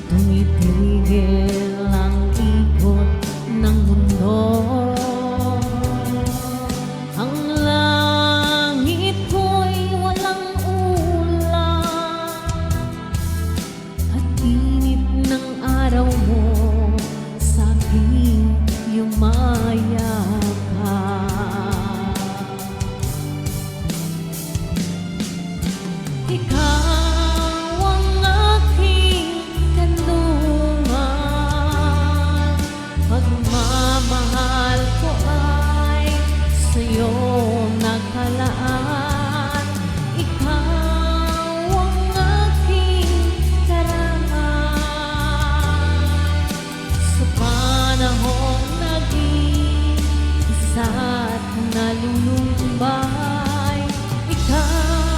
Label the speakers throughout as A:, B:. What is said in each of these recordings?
A: tumitigil ang ikot ng mundo. Ang langit ko'y walang ulan at init ng araw mo sa'king yumayakap. Ikaw ang aking kanlungan, pagmamahal ko ay sa'yo nakalaan. Ikaw ang aking karangan, sa panahong nag-iisa't nalulumbay. Ikaw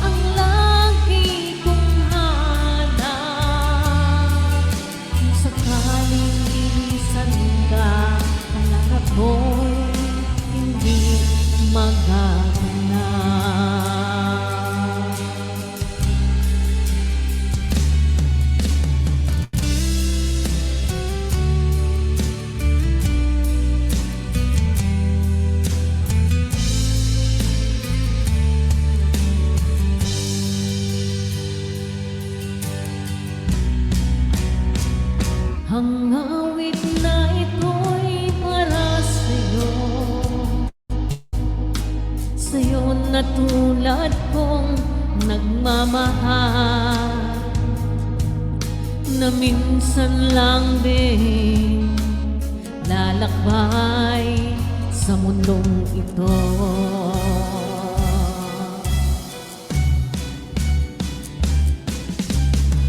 A: ang lagi kong hanap, kung sakaling lilisan ka, pangarap ko'y hindi magaganap. Ang awit na ito'y para sa'yo, sa'yo na tulad kong nagmamahal, na minsan lang din lalakbay sa mundong ito.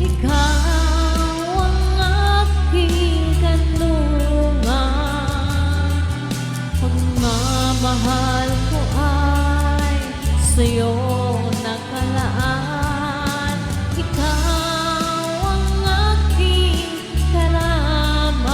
A: Ikaw ang aking kanlungan, pagmamahal ko ay sa'yo nakalaan. Ikaw ang aking karamay,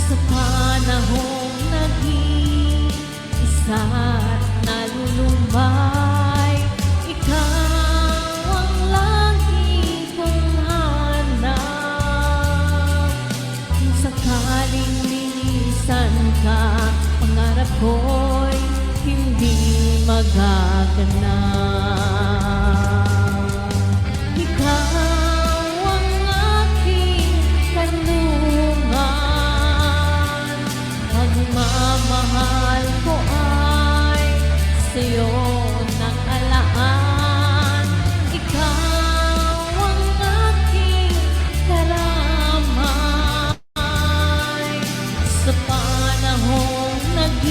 A: sa panahong nag-iisa't nalulumbay. Ikaw ang lagi kong hanap, kung sakaling linisan ka, pangarap ko'y hindi magaganap. Ikaw ang aking kanlungan, pagmamahal ko ay sa'yo nakalaan. Ikaw ang aking karamay, sa panahong nag